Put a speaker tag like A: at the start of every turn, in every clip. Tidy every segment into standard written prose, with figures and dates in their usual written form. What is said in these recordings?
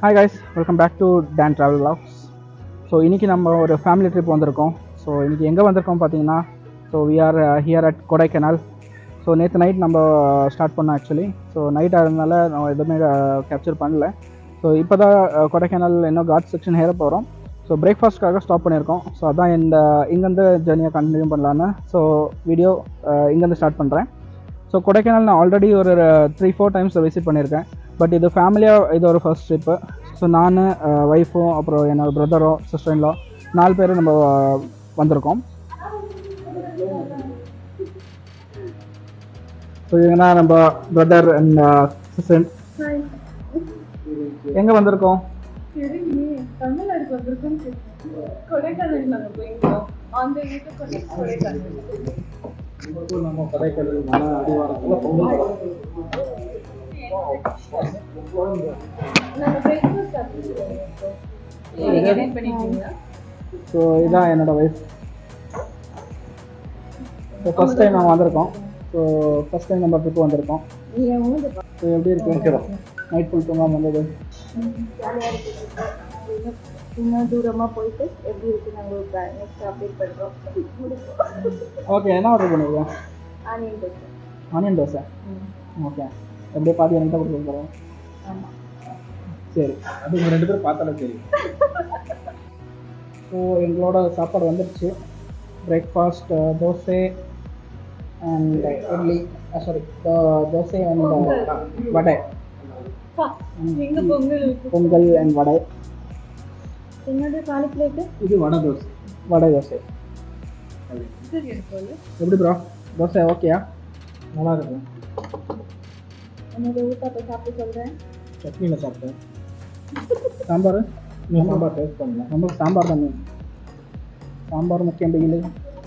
A: Hi guys, welcome back to Dan Travel Vlogs. So இன்றைக்கி நம்ம ஒரு ஃபேமிலி ட்ரிப் வந்திருக்கோம். ஸோ இன்றைக்கி எங்கே வந்திருக்கோம் பார்த்தீங்கன்னா, so we are here at Kodaikanal. So நேற்று நைட் நம்ம ஸ்டார்ட் பண்ணோம் ஆக்சுவலி. ஸோ நைட் ஆகிறதுனால நம்ம எதுவுமே கேப்சர் பண்ணல. ஸோ இப்போ தான் கொடைக்கானல் இன்னும் காட் செக்ஷன் ஏற போகிறோம். ஸோ பிரேக்ஃபாஸ்ட்காக ஸ்டாப் பண்ணியிருக்கோம். ஸோ அதான் இங்கேருந்து ஜர்னியை கண்டினியூ பண்ணலான்னு ஸோ வீடியோ இங்கேருந்து ஸ்டார்ட் பண்ணுறேன். ஸோ கொடைக்கானல் நான் ஆல்ரெடி ஒரு 3-4 டைம்ஸ் விசிட் பண்ணியிருக்கேன். பட் இது ஃபேமிலியாக இது ஒரு ஃபர்ஸ்ட் ட்ரிப்பு. ஸோ நான் ஒய்ஃபும் அப்புறம் என்னோடய பிரதரோ சிஸ்டர்இன்லா 4 பேர் நம்ம வந்திருக்கோம். ஸோ இதுனா நம்ம பிரதர் அண்ட் சிஸ்டர். எங்கே வந்திருக்கோம்?
B: தமிழ்நாடுக்கு வந்திருக்கோம். கொடைக்கானல் நாங்கள் போயிருக்கோம். அந்த வீட்டுக்கு கொடைக்கானல்
A: நம்ம கொடைக்கானல் மன அடிவாரத்தில் ஸோ இதான் என்னோட ஒய்ஃப். ஸோ ஃபஸ்ட் டைம் நாங்கள் வந்திருக்கோம். ஸோ ஃபஸ்ட் டைம் நம்ம ட்ரிப் வந்திருக்கோம். ஸோ எப்படி இருக்கு? நைட் ஃபுல் தூங்காமல் வந்தது.
B: இன்னும் தூரமாக போயிட்டு எப்படி இருக்கு நாங்கள் நெக்ஸ்ட் அப்டேட் பண்ணுறோம்.
A: ஓகே, என்ன ஆர்டர் பண்ணிருக்கோம்?
B: Onion dosa.
A: Onion dosa. Okay, எப்படியே பார்த்து என்கிட்ட கொடுத்துருக்கோம்.
B: ஆமாம்,
A: சரி, அது உங்கள் 2 பேரும் பார்த்தாலும் சரி. ஸோ எங்களோட சாப்பாடு வந்துடுச்சு. Breakfast dosa and idli, sorry dosa and vada. Pongal and vada.
B: என்னோட காலி பிளேட்டு
A: இது வடை தோசை. வடை தோசை எப்படி ப்ரோ? தோசை ஓகேயா? நல்லா இருக்கும்.
B: என்னோட ஊட்டாப்பை சாப்பிட்டு சொல்கிறேன்.
A: சட்னியில் சாப்பிட்டேன். சாம்பார் சாம்பார் டேஸ்ட் பண்ணல. நம்ம சாம்பார் தான் மீன். சாம்பார் முக்கியம். வெயில்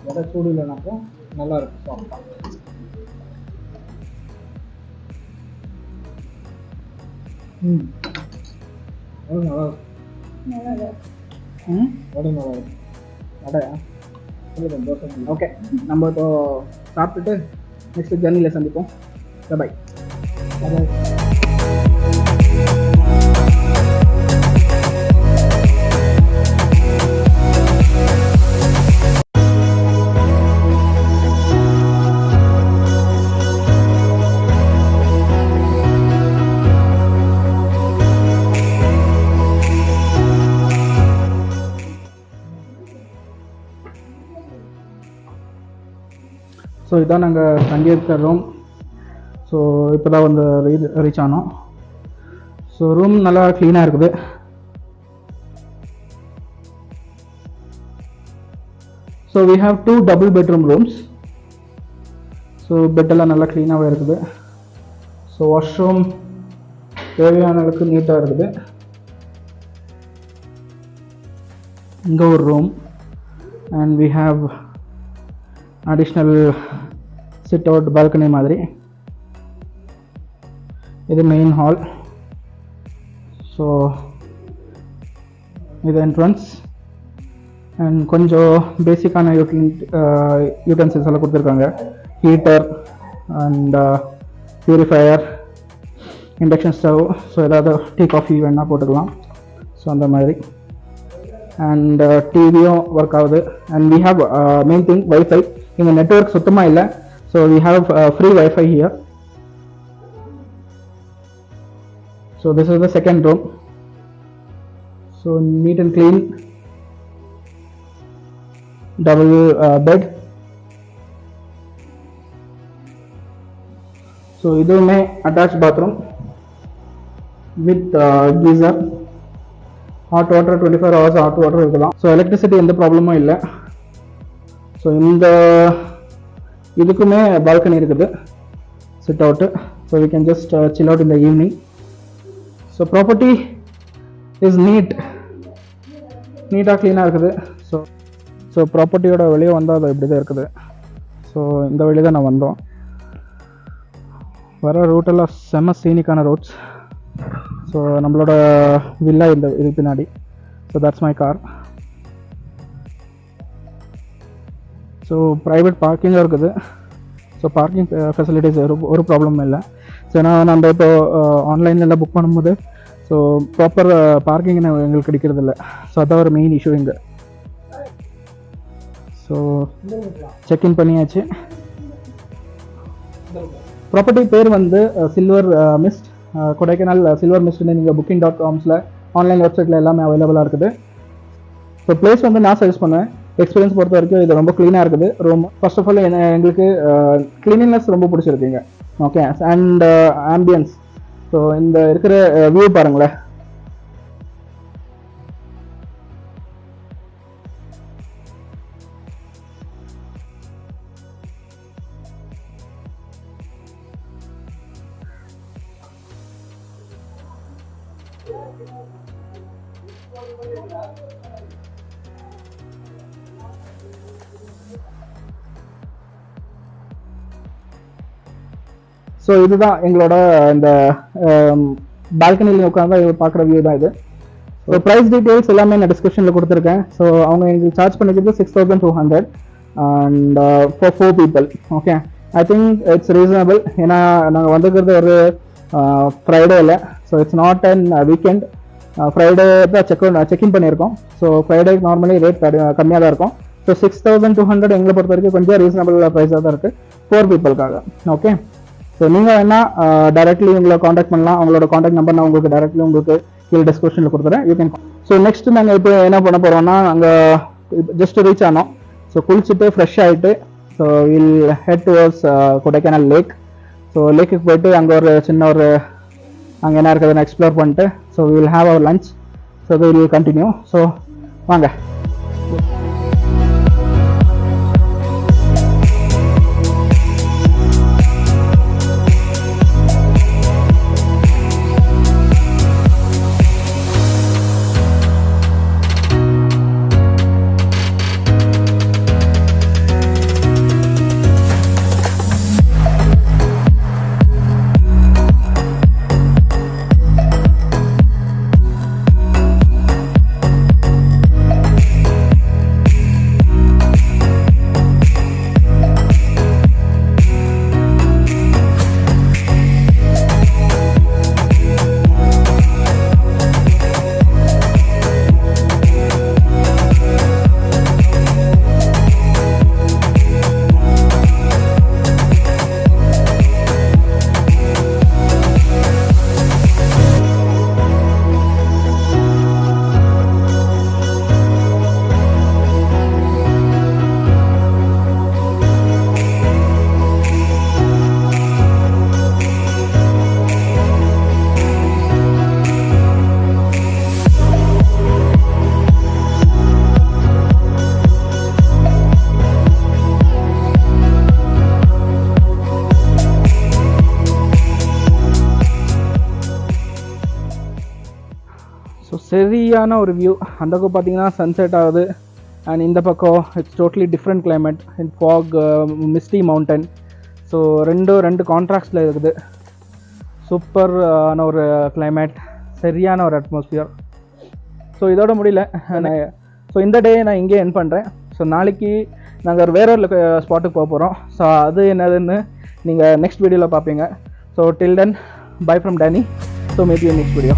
A: வடை சூடு இல்லைனாக்கும் நல்லா இருக்கும் சாப்பிட்டா. நல்லா இருக்கும். வடை நல்லா இருக்கும். வடையா? தோசை. ஓகே, நம்ம இப்போ சாப்பிட்டுட்டு நெக்ஸ்ட் ஜர்னியில் சந்திப்போம். பை. ஸோ இதான் நாங்கள் தங்கியிருக்க ரூம். ஸோ இப்போ தான் வந்து ரீச் ஆனோம். ஸோ ரூம் நல்லா க்ளீனாக இருக்குது. So we have 2 double bedroom rooms. So பெட்டெல்லாம் நல்லா க்ளீனாகவே இருக்குது. ஸோ வாஷ்ரூம் தேவையான அளவுக்கு நீட்டாக இருக்குது. இங்கே ஒரு room and we have additional sit out balcony மாதிரி. இது மெயின் ஹால். ஸோ இது என்ட்ரன்ஸ் அண்ட் கொஞ்சம் பேசிக்கான யூட்டன்சில்ஸ் எல்லாம் கொடுத்துருக்காங்க. Heater and purifier, induction stove. So ஏதாவது டீ காஃபி வேணால் போட்டுக்கலாம். ஸோ அந்த மாதிரி. அண்ட் டிவியும் ஒர்க் ஆகுது. And we have main thing wifi. இங்கே நெட்வொர்க் சுத்தமாக இல்லை. So we have free wifi here. So this is the second room. So neat and clean. Double bed. So இதுவுமே attach bathroom with geyser. Hot water 24 hours hot water இருக்கலாம். So electricity எந்த ப்ராப்ளமும் இல்லை. So இந்த இதுக்குமே balcony இருக்குது, sit out. So we can just chill out in the evening. So property is நீட்டாக க்ளீனாக இருக்குது. ஸோ ப்ராப்பர்ட்டியோட வெளியே வந்தால் அது இப்படி தான் இருக்குது. ஸோ இந்த வழி தான் நான் வந்தோம். வர ரூட்டெல்லாம் செம்ம சீனிக்கான ரோட்ஸ். ஸோ நம்மளோட வில்லா இந்த இது பின்னாடி. So that's my car. So private பார்க்கிங்கும் இருக்குது. ஸோ பார்க்கிங் ஃபெசிலிட்டிஸ் ஒரு ப்ராப்ளமும் இல்லை. ஸோ ஏன்னா நம்ம இப்போ ஆன்லைனில் புக் பண்ணும்போது ஸோ ப்ராப்பர் பார்க்கிங் எங்களுக்கு கிடைக்கிறது இல்லை. ஸோ அதான் ஒரு மெயின் இஷ்யூ இங்கே. ஸோ செக்இன் பண்ணியாச்சு. ப்ராப்பர்ட்டி பேர் வந்து சில்வர் மிஸ்ட், கொடைக்கானல் சில்வர் மிஸ்ட்னு நீங்கள் booking.comஸில் ஆன்லைன் வெப்சைட்டில் எல்லாமே அவைலபிளாக இருக்குது. ஸோ பிளேஸ் வந்து நான் சஜஸ்ட் பண்ணுவேன். எக்ஸ்பீரியன்ஸ் பொறுத்த வரைக்கும் இது ரொம்ப க்ளீனாக இருக்குது ரூம். ஃபர்ஸ்ட் ஆஃப் ஆல் எங்களுக்கு க்ளீனினஸ் ரொம்ப பிடிச்சிருக்குங்க. Okay, and ambience. ஸோ இந்த இருக்கிற வியூ பாருங்களேன். ஸோ இதுதான் எங்களோட இந்த பால்கனியில் உட்காந்து பார்க்குற வியூ தான் இது. ஸோ ப்ரைஸ் டீட்டெயில்ஸ் எல்லாமே நான் டிஸ்கிரிப்ஷனில் கொடுத்துருக்கேன். ஸோ அவங்க எங்களுக்கு சார்ஜ் பண்ணிக்கிறது 6,200 and for 4 people. Okay, I think it's reasonable. ஏன்னா நாங்கள் வந்துக்கிறது ஒரு ஃப்ரைடே இல்லை. So it's not an weekend. Friday தான் செக்இன் பண்ணியிருக்கோம். ஸோ ஃப்ரைடே நார்மலி ரேட் கம்மியாக தான் இருக்கும். ஸோ 6,200 எங்களை பொறுத்த வரைக்கும் கொஞ்சம் ரீசனபிள் ப்ரைஸாக தான் இருக்குது 4 peopleக்காக. ஓகே, ஸோ நீங்கள் வேணா டைரக்ட்லி உங்களை காண்டாக்ட் பண்ணலாம். அவங்களோட காண்டாக்ட் நம்பர் நான் உங்களுக்கு டைரக்ட்லி உங்களுக்கு கீழே டிஸ்கிரிப்ஷனில் கொடுத்துறேன். You can. ஸோ நெக்ஸ்ட் நாங்கள் இப்போ என்ன பண்ண போகிறோம்னா, நாங்கள் ஜஸ்ட் ரீச் ஆனோம். ஸோ குளிச்சுட்டு ஃப்ரெஷ் ஆகிட்டு so will head towards Kodaikanal lake. So லேக்குக்கு போயிட்டு அங்கே ஒரு சின்ன ஒரு அங்கே என்ன இருக்குதுன்னு எக்ஸ்ப்ளோர் பண்ணிட்டு so will have our lunch. So will continue. So வாங்க. ஸோ சரியான ஒரு வியூ. அந்த பக்கம் பார்த்தீங்கன்னா சன்செட் ஆகுது. அண்ட் இந்த பக்கம் it's totally different climate. In fog, misty mountain. So ரெண்டு கான்ட்ராஸ்டில் இருக்குது. சூப்பரான ஒரு கிளைமேட், சரியான ஒரு அட்மாஸ்பியர். ஸோ இதோட முடியல. ஸோ இந்த டே நான் இங்கே என் பண்ணுறேன். ஸோ நாளைக்கு நாங்கள் வேற ஒரு ஸ்பாட்டுக்கு போக போகிறோம். ஸோ அது என்னதுன்னு நீங்கள் நெக்ஸ்ட் வீடியோவில் பார்ப்பீங்க. So till then, bye from Danny. So maybe next video.